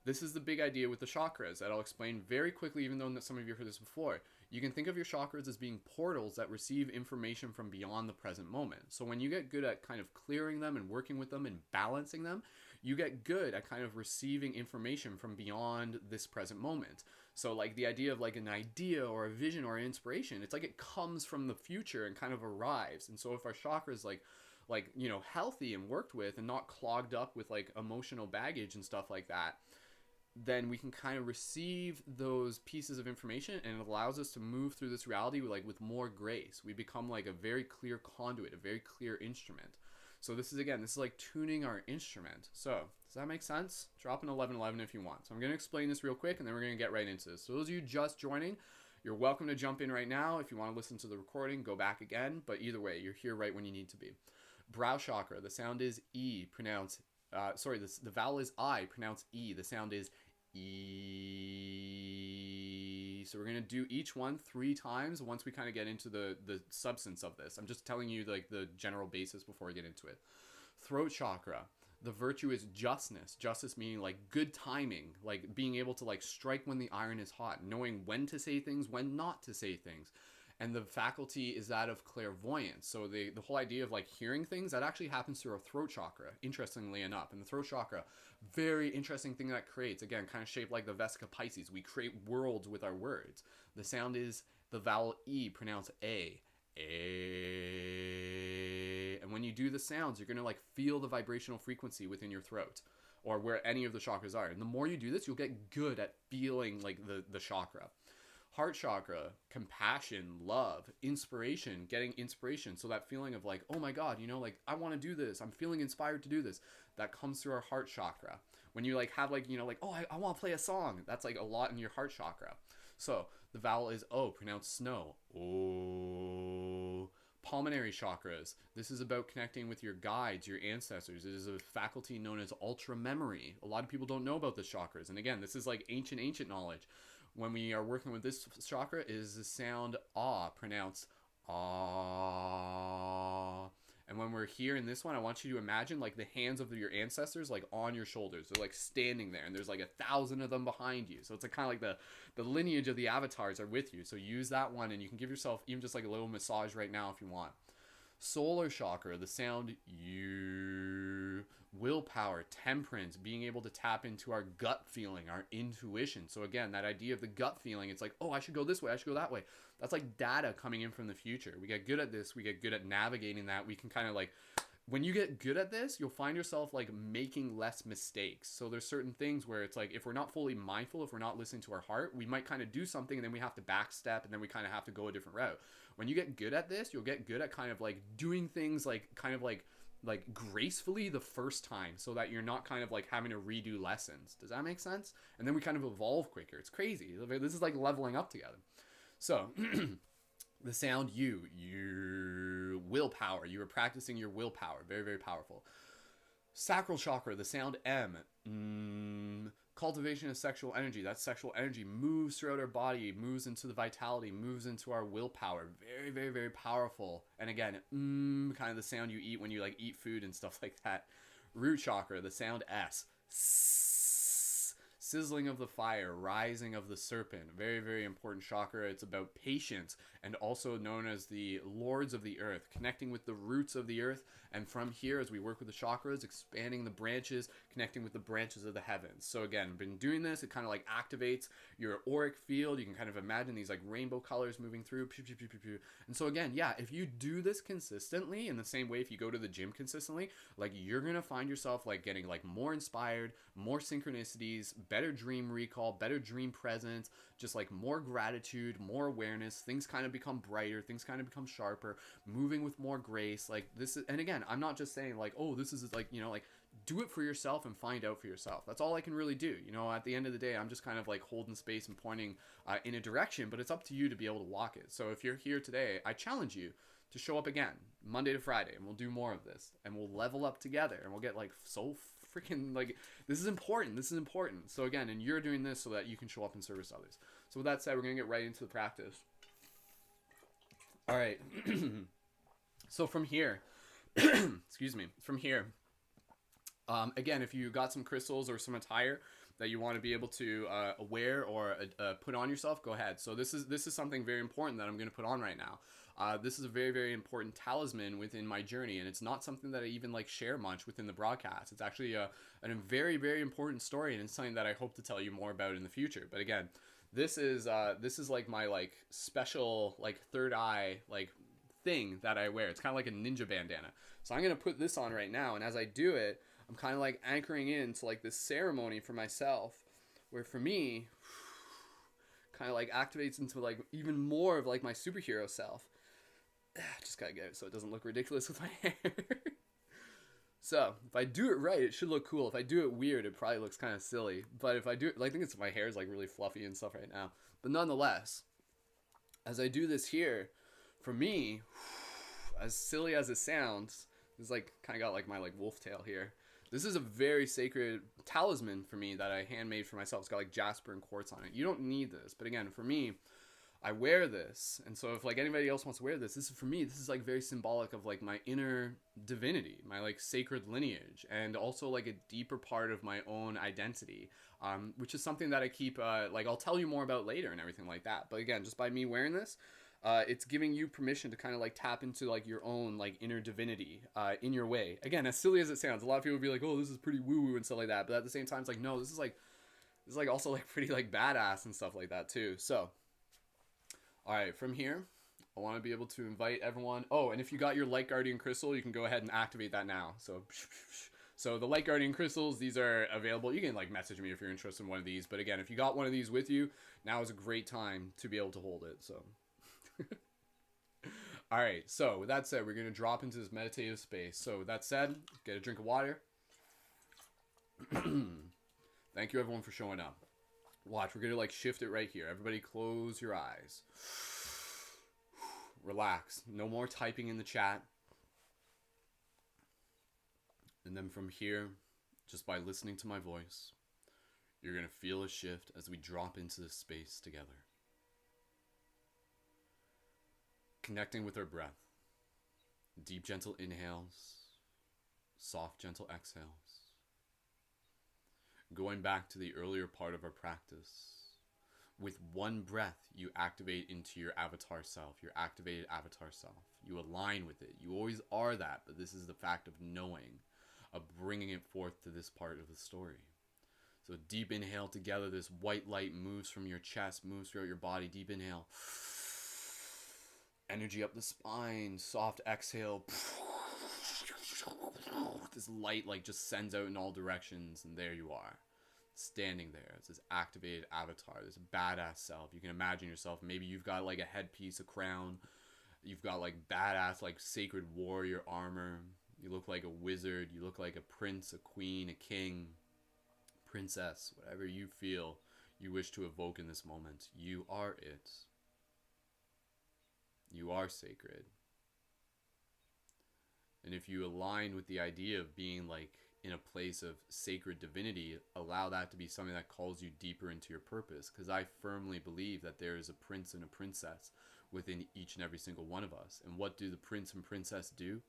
This is the big idea with the chakras that I'll explain very quickly, even though some of you have heard this before. You can think of your chakras as being portals that receive information from beyond the present moment. So when you get good at kind of clearing them and working with them and balancing them, you get good at kind of receiving information from beyond this present moment. So like the idea of like an idea or a vision or an inspiration, it's like it comes from the future and kind of arrives. And so if our chakras like you know, healthy and worked with and not clogged up with like emotional baggage and stuff like that, then we can kind of receive those pieces of information, and it allows us to move through this reality with more grace. We become like a very clear conduit, a very clear instrument. So this is like tuning our instrument. So does that make sense? Drop an 1111 if you want. So I'm going to explain this real quick, and then we're going to get right into this. So those of you just joining, you're welcome to jump in right now. If you want to listen to the recording, go back again. But either way, you're here right when you need to be. Brow chakra, the sound is E, pronounce the vowel is I, pronounce E. The sound is E. So we're going to do each one 3 times once we kind of get into the substance of this. I'm just telling you like the general basis before we get into it. Throat chakra, the virtue is justness. Justice meaning like good timing, like being able to like strike when the iron is hot, knowing when to say things, when not to say things. And the faculty is that of clairvoyance. So the whole idea of like hearing things, that actually happens through our throat chakra, interestingly enough. And the throat chakra, very interesting thing that creates, again, kind of shaped like the Vesica Pisces. We create worlds with our words. The sound is the vowel E, pronounced A. A. And when you do the sounds, you're going to like feel the vibrational frequency within your throat, or where any of the chakras are. And the more you do this, you'll get good at feeling like the chakra. Heart chakra, compassion, love, inspiration, getting inspiration. So that feeling of like, oh my God, you know, like I want to do this. I'm feeling inspired to do this. That comes through our heart chakra. When you like have like, you know, like, oh, I want to play a song. That's like a lot in your heart chakra. So the vowel is O, pronounced snow. Oh. Pulmonary chakras. This is about connecting with your guides, your ancestors. It is a faculty known as ultra memory. A lot of people don't know about the chakras. And again, this is like ancient knowledge. When we are working with this chakra, is the sound ah, pronounced ah. And when we're here in this one, I want you to imagine like the hands of your ancestors like on your shoulders. They're like standing there, and there's like 1,000 of them behind you. So it's like kind of like the lineage of the avatars are with you. So use that one, and you can give yourself even just like a little massage right now if you want. Solar chakra, the sound U. Willpower, temperance, being able to tap into our gut feeling, our intuition. So again, that idea of the gut feeling, it's like, oh, I should go this way, I should go that way. That's like data coming in from the future. We get good at this, we get good at navigating that. We can kind of like, when you get good at this, you'll find yourself like making less mistakes. So there's certain things where it's like, if we're not fully mindful, if we're not listening to our heart, we might kind of do something and then we have to backstep, and then we kind of have to go a different route. When you get good at this, you'll get good at kind of like doing things like kind of like gracefully the first time, so that you're not kind of like having to redo lessons. Does that make sense? And then we kind of evolve quicker. It's crazy. This is like leveling up together. So the sound you willpower. You are practicing your willpower. Very, very powerful. Sacral chakra, the sound M. Cultivation of sexual energy. That sexual energy moves throughout our body, moves into the vitality, moves into our willpower. Very, very, very powerful. And again, kind of the sound you eat when you like eat food and stuff like that. Root chakra, the sound S. Sizzling of the fire, rising of the serpent. Very, very important chakra. It's about patience, and also known as the lords of the earth, connecting with the roots of the earth. And from here, as we work with the chakras, expanding the branches, connecting with the branches of the heavens. So again, been doing this, it kind of like activates your auric field. You can kind of imagine these like rainbow colors moving through. And so again, yeah, if you do this consistently, in the same way if you go to the gym consistently, like you're gonna find yourself like getting like more inspired, more synchronicities, better dream recall, better dream presence, just like more gratitude, more awareness. Things kind of become brighter, things kind of become sharper, moving with more grace. Like this is, and again, I'm not just saying like, oh, this is like, you know, like do it for yourself and find out for yourself. That's all I can really do. You know, at the end of the day, I'm just kind of like holding space and pointing in a direction, but it's up to you to be able to walk it. So if you're here today, I challenge you to show up again Monday to Friday, and we'll do more of this, and we'll level up together, and we'll get like so freaking like, this is important. This is important. So again, and you're doing this so that you can show up and service others. So with that said, we're going to get right into the practice. All right. So from here, excuse me, from here, again, if you got some crystals or some attire that you want to be able to wear or put on yourself, go ahead. So this is something very important that I'm going to put on right now. This is a very, very important talisman within my journey, and it's not something that I even like share much within the broadcast. It's actually a very, very important story, and it's something that I hope to tell you more about in the future. But again, this is like my like special like third eye like thing that I wear. It's kind of like a ninja bandana. So I'm gonna put this on right now, and as I do it, I'm kind of like anchoring into like this ceremony for myself, where for me, kind of like activates into like even more of like my superhero self. Just gotta get it so it doesn't look ridiculous with my hair. So if I do it right, it should look cool. If I do it weird, it probably looks kind of silly. But if I do it, like, I think it's my hair is like really fluffy and stuff right now. But nonetheless, as I do this here, for me, as silly as it sounds, it's like kind of got like my like wolf tail here. This is a very sacred talisman for me that I handmade for myself. It's got like jasper and quartz on it. You don't need this, but again, for me, I wear this, and so if like anybody else wants to wear this, this is for me. This is like very symbolic of like my inner divinity, my like sacred lineage, and also like a deeper part of my own identity, which is something that I keep like I'll tell you more about later and everything like that. But again, just by me wearing this, it's giving you permission to kind of like tap into like your own like inner divinity in your way. Again, as silly as it sounds, a lot of people would be like, oh, this is pretty woo woo and stuff like that. But at the same time, it's like, no, this is like also like pretty like badass and stuff like that too. So, all right, from here, I want to be able to invite everyone. Oh, and if you got your Light Guardian crystal, you can go ahead and activate that now. So the Light Guardian crystals, these are available. You can like message me if you're interested in one of these. But again, if you got one of these with you, now is a great time to be able to hold it. So. All right, so with that said, we're going to drop into this meditative space. So with that said, get a drink of water. Thank you everyone for showing up. Watch, we're going to like shift it right here. Everybody close your eyes. Relax. No more typing in the chat. And then from here, just by listening to my voice, you're going to feel a shift as we drop into this space together. Connecting with our breath. Deep, gentle inhales. Soft, gentle exhales. Going back to the earlier part of our practice. With one breath, you activate into your avatar self, your activated avatar self. You align with it. You always are that, but this is the fact of knowing, of bringing it forth to this part of the story. So deep inhale together. This white light moves from your chest, moves throughout your body. Deep inhale. Energy up the spine. Soft exhale. This light like just sends out in all directions, and there you are, standing there as this activated avatar, this badass self. You can imagine yourself, maybe you've got like a headpiece, a crown, you've got like badass like sacred warrior armor, you look like a wizard, you look like a prince, a queen, a king, princess, whatever you feel you wish to evoke in this moment. You are it. You are sacred. And if you align with the idea of being like in a place of sacred divinity, allow that to be something that calls you deeper into your purpose. Because I firmly believe that there is a prince and a princess within each and every single one of us. And what do the prince and princess do?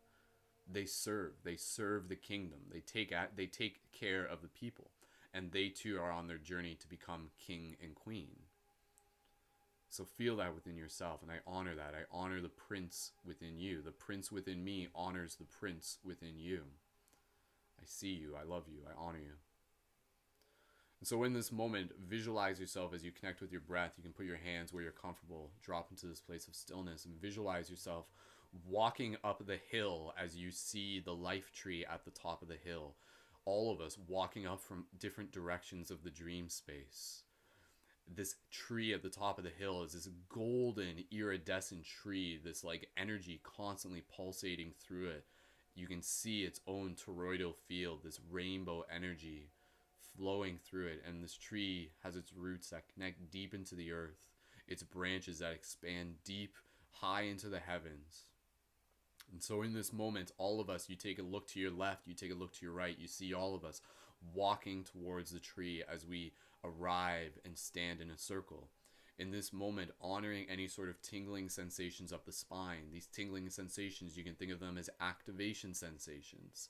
They serve the kingdom. They take care of the people, and they too are on their journey to become king and queen. So feel that within yourself, and I honor that. I honor the prince within you. The prince within me honors the prince within you. I see you, I love you, I honor you. And so in this moment, visualize yourself as you connect with your breath. You can put your hands where you're comfortable, drop into this place of stillness, and visualize yourself walking up the hill as you see the life tree at the top of the hill. All of us walking up from different directions of the dream space. This tree at the top of the hill is this golden iridescent tree, this like energy constantly pulsating through it. You can see its own toroidal field, this rainbow energy flowing through it. And this tree has its roots that connect deep into the earth, its branches that expand deep, high into the heavens. And so in this moment, all of us, you take a look to your left, you take a look to your right, you see all of us walking towards the tree as we arrive and stand in a circle. In this moment, honoring any sort of tingling sensations up the spine. These tingling sensations, you can think of them as activation sensations.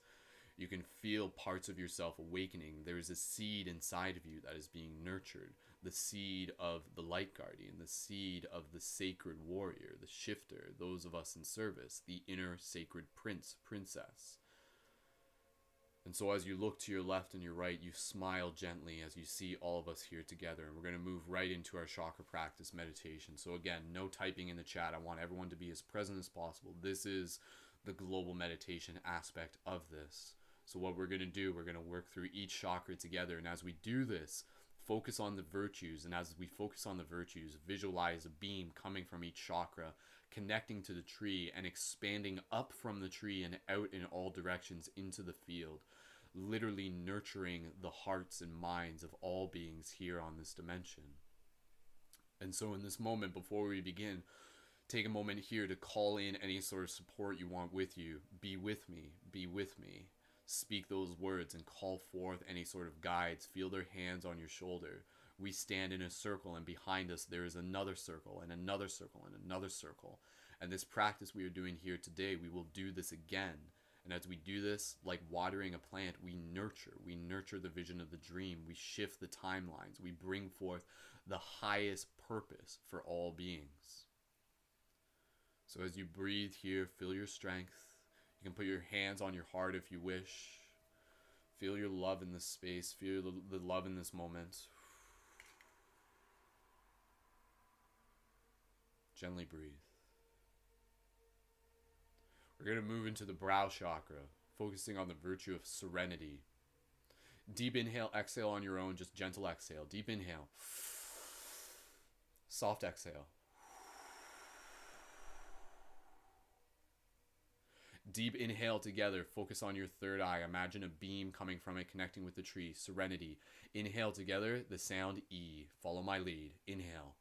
You can feel parts of yourself awakening. There is a seed inside of you that is being nurtured. The seed of the light guardian, the seed of the sacred warrior, the shifter, those of us in service, the inner sacred prince, princess. And so as you look to your left and your right, you smile gently as you see all of us here together. And we're going to move right into our chakra practice meditation. So again, no typing in the chat. I want everyone to be as present as possible. This is the global meditation aspect of this. So what we're going to do, we're going to work through each chakra together. And as we do this, focus on the virtues. And as we focus on the virtues, visualize a beam coming from each chakra, connecting to the tree and expanding up from the tree and out in all directions into the field, literally nurturing the hearts and minds of all beings here on this dimension. And so in this moment, before we begin, take a moment here to call in any sort of support you want with you. Be with me, be with me. Speak those words and call forth any sort of guides. Feel their hands on your shoulder. We stand in a circle, and behind us there is another circle and another circle and another circle. And this practice we are doing here today, we will do this again. And as we do this, like watering a plant, we nurture the vision of the dream. We shift the timelines. We bring forth the highest purpose for all beings. So as you breathe here, feel your strength. You can put your hands on your heart if you wish. Feel your love in this space. Feel the love in this moment. Gently breathe. We're going to move into the brow chakra, focusing on the virtue of serenity. Deep inhale, exhale on your own, just gentle exhale. Deep inhale. Soft exhale. Deep inhale together. Focus on your third eye. Imagine a beam coming from it, connecting with the tree. Serenity. Inhale together, the sound E. Follow my lead. Inhale.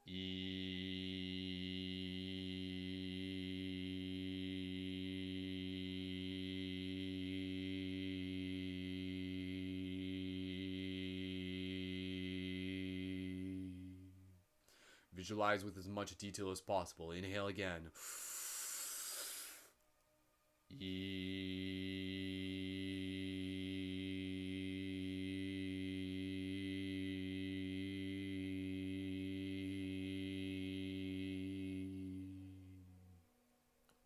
E. Visualize with as much detail as possible. Inhale again.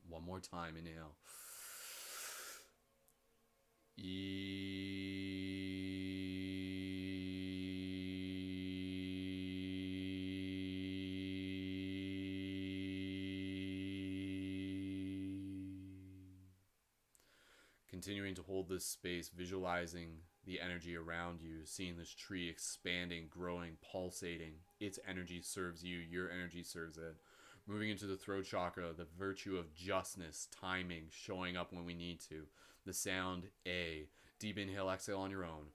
One more time. Inhale. Continuing to hold this space, visualizing the energy around you, seeing this tree expanding, growing, pulsating. Its energy serves you, your energy serves it. Moving into the throat chakra, the virtue of justness, timing, showing up when we need to. The sound A. Deep inhale, exhale on your own.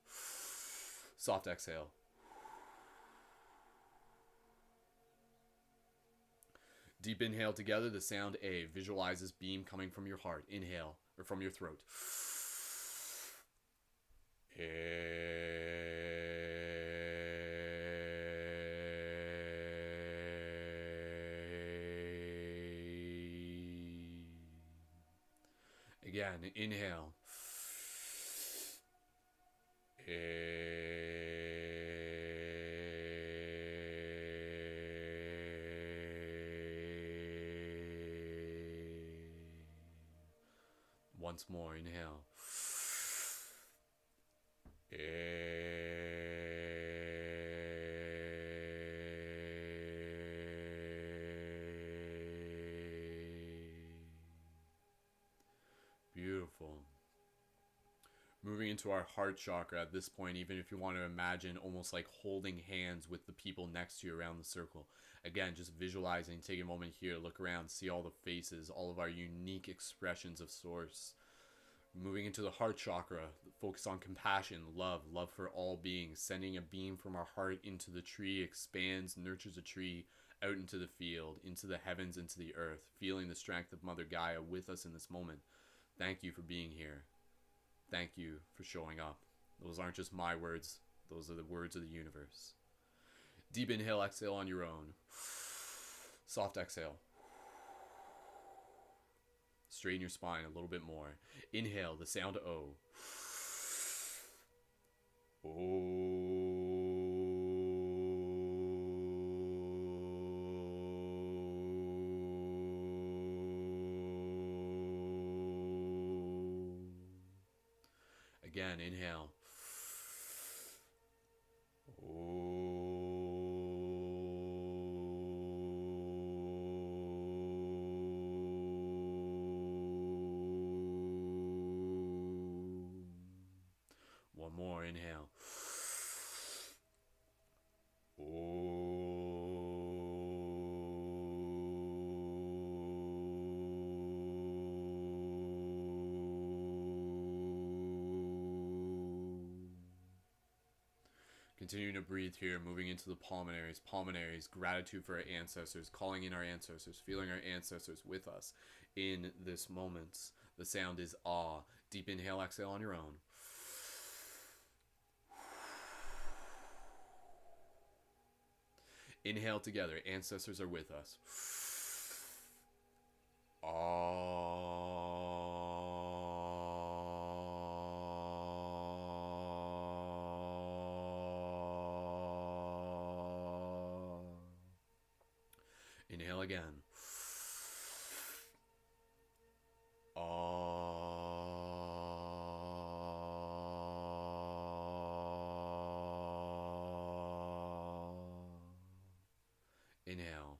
Soft exhale. Deep inhale together, the sound A. Visualize this beam coming from your heart. Inhale. or from your throat. Again, inhale. Once more, inhale. Beautiful. Moving into our heart chakra at this point, even if you want to imagine almost like holding hands with the people next to you around the circle. Again, just visualizing, take a moment here, look around, see all the faces, all of our unique expressions of source. Moving into the heart chakra, focus on compassion, love for all beings, sending a beam from our heart into the tree, expands, nurtures a tree, out into the field, into the heavens, into the earth, feeling the strength of Mother Gaia with us in this moment. Thank you for being here. Thank you for showing up. Those aren't just my words, those are the words of the universe. Deep inhale, exhale on your own. Soft exhale. Straighten your spine a little bit more. Inhale, the sound O. Again, inhale. One more, inhale. Continuing to breathe here, moving into the pulmonaries. Pulmonaries, gratitude for our ancestors, calling in our ancestors, feeling our ancestors with us in this moment. The sound is ah. Deep inhale, exhale on your own. Inhale together, ancestors are with us. Inhale again. Inhale.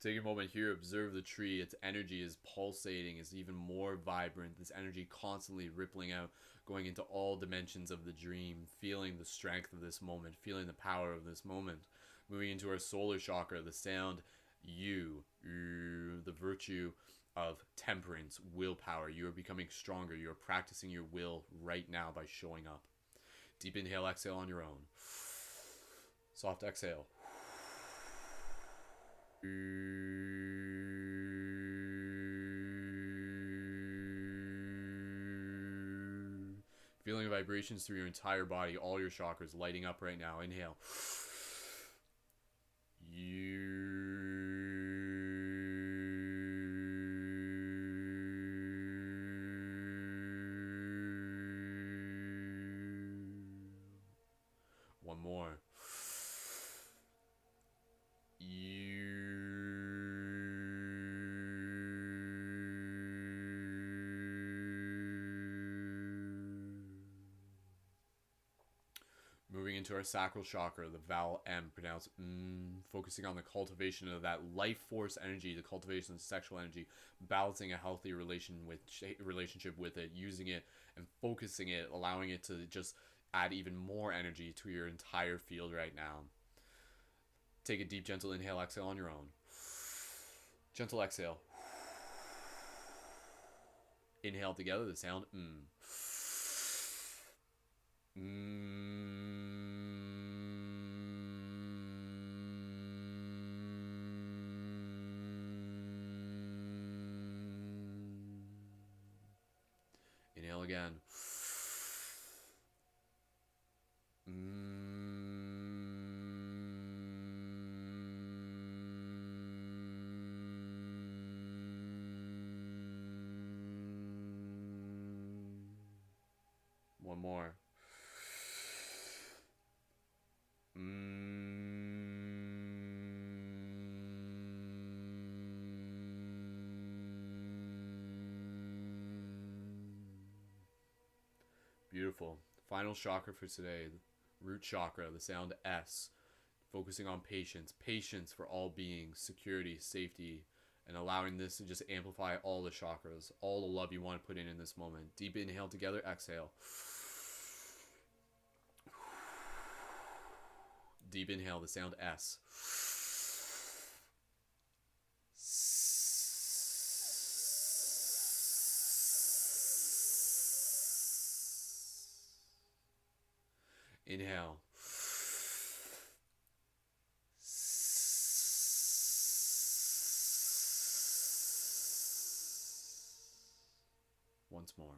Take a moment here, observe the tree. Its energy is pulsating, is even more vibrant. This energy constantly rippling out, going into all dimensions of the dream, feeling the strength of this moment, feeling the power of this moment. Moving into our solar chakra, the sound U, the virtue of temperance, willpower. You are becoming stronger. You are practicing your will right now by showing up. Deep inhale, exhale on your own. Soft exhale. Feeling vibrations through your entire body, all your chakras lighting up right now. Inhale. One more. Moving into our sacral chakra, the vowel M, pronounced focusing on the cultivation of that life force energy, the cultivation of sexual energy, balancing a healthy relationship with it, using it and focusing it, allowing it to just add even more energy to your entire field right now. Take a deep, gentle inhale, exhale on your own. Gentle exhale. Inhale together, the sound Inhale again. One more. Beautiful. Final chakra for today, root chakra, the sound S, focusing on patience. Patience for all beings, security, safety, and allowing this to just amplify all the chakras, all the love you want to put in this moment. Deep inhale together, exhale. Deep inhale, the sound S. Inhale. Once more.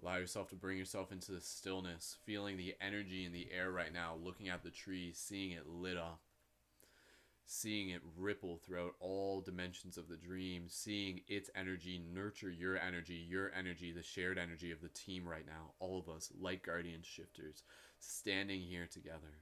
Allow yourself to bring yourself into the stillness, feeling the energy in the air right now, looking at the tree, seeing it lit up, seeing it ripple throughout all dimensions of the dream, seeing its energy nurture your energy, the shared energy of the team right now, all of us, light guardian shifters, standing here together.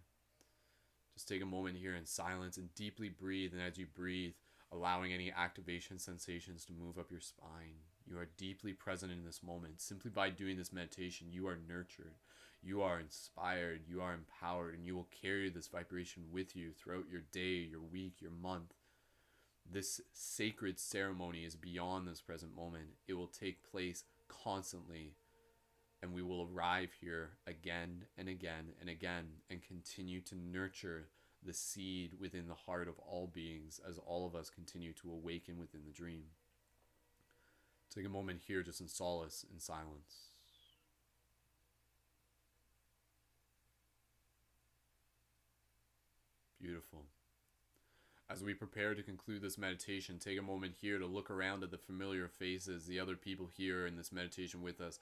Just take a moment here in silence and deeply breathe, and as you breathe, allowing any activation sensations to move up your spine. You are deeply present in this moment. Simply by doing this meditation, you are nurtured, you are inspired, you are empowered, and you will carry this vibration with you throughout your day, your week, your month. This sacred ceremony is beyond this present moment. It will take place constantly, and we will arrive here again and again and again and continue to nurture the seed within the heart of all beings as all of us continue to awaken within the dream. Take a moment here just in solace, in silence. Beautiful. As we prepare to conclude this meditation, take a moment here to look around at the familiar faces, the other people here in this meditation with us.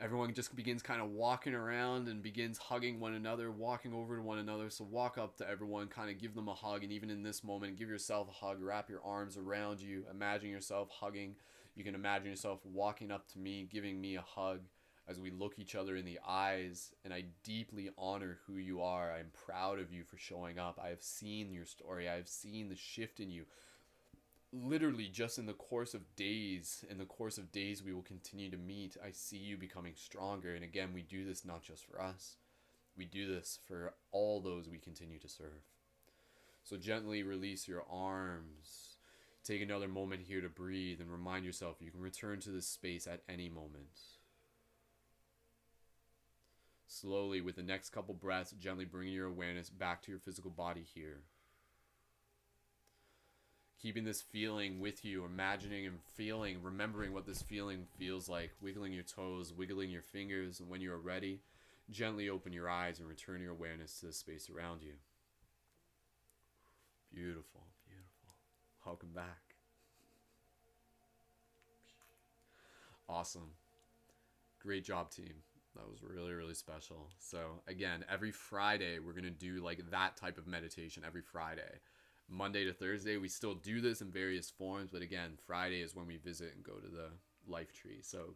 Everyone just begins kind of walking around and begins hugging one another, walking over to one another. So walk up to everyone, kind of give them a hug. And even in this moment, give yourself a hug. Wrap your arms around you. Imagine yourself hugging. You can imagine yourself walking up to me, giving me a hug as we look each other in the eyes. And I deeply honor who you are. I'm proud of you for showing up. I have seen your story. I have seen the shift in you. Literally just in the course of days, we will continue to meet. I see you becoming stronger. And again, we do this not just for us. We do this for all those we continue to serve. So gently release your arms. Take another moment here to breathe and remind yourself you can return to this space at any moment. Slowly, with the next couple breaths, gently bring your awareness back to your physical body here. Keeping this feeling with you, imagining and feeling, remembering what this feeling feels like, wiggling your toes, wiggling your fingers, and when you are ready, gently open your eyes and return your awareness to the space around you. Beautiful, beautiful. Welcome back. Awesome. Great job, team. That was really, really special. So again, every Friday, we're going to do like that type of meditation every Friday. Monday to Thursday, we still do this in various forms, but again, Friday is when we visit and go to the life tree. So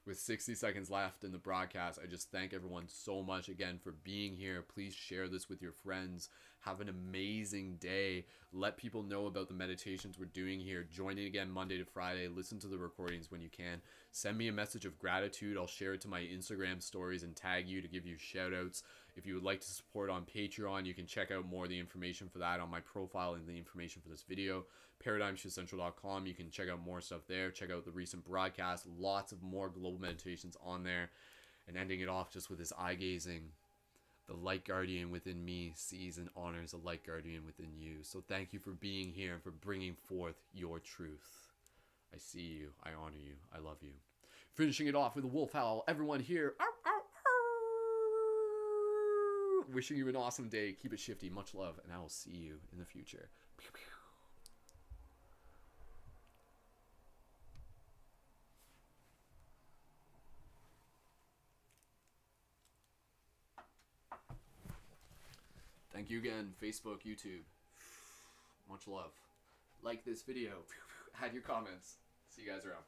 with 60 seconds left in the broadcast, I just thank everyone so much again for being here. Please share this with your friends. Have an amazing day. Let people know about the meditations we're doing here. Join in again Monday to Friday. Listen to the recordings when you can. Send me a message of gratitude. I'll share it to my Instagram stories and tag you to give you shout outs. If you would like to support on Patreon, you can check out more of the information for that on my profile and the information for this video. ParadigmShiftCentral.com. You can check out more stuff there. Check out the recent broadcast. Lots of more global meditations on there. And ending it off just with this eye gazing The light guardian within me sees and honors the light guardian within you. So thank you for being here and for bringing forth your truth. I see you. I honor you. I love you. Finishing it off with a wolf howl. Everyone here. Ow, ow, ow. Wishing you an awesome day. Keep it shifty. Much love. And I will see you in the future. Pew, pew. Thank you again, Facebook, YouTube. Much love. Like this video. Add your comments. See you guys around.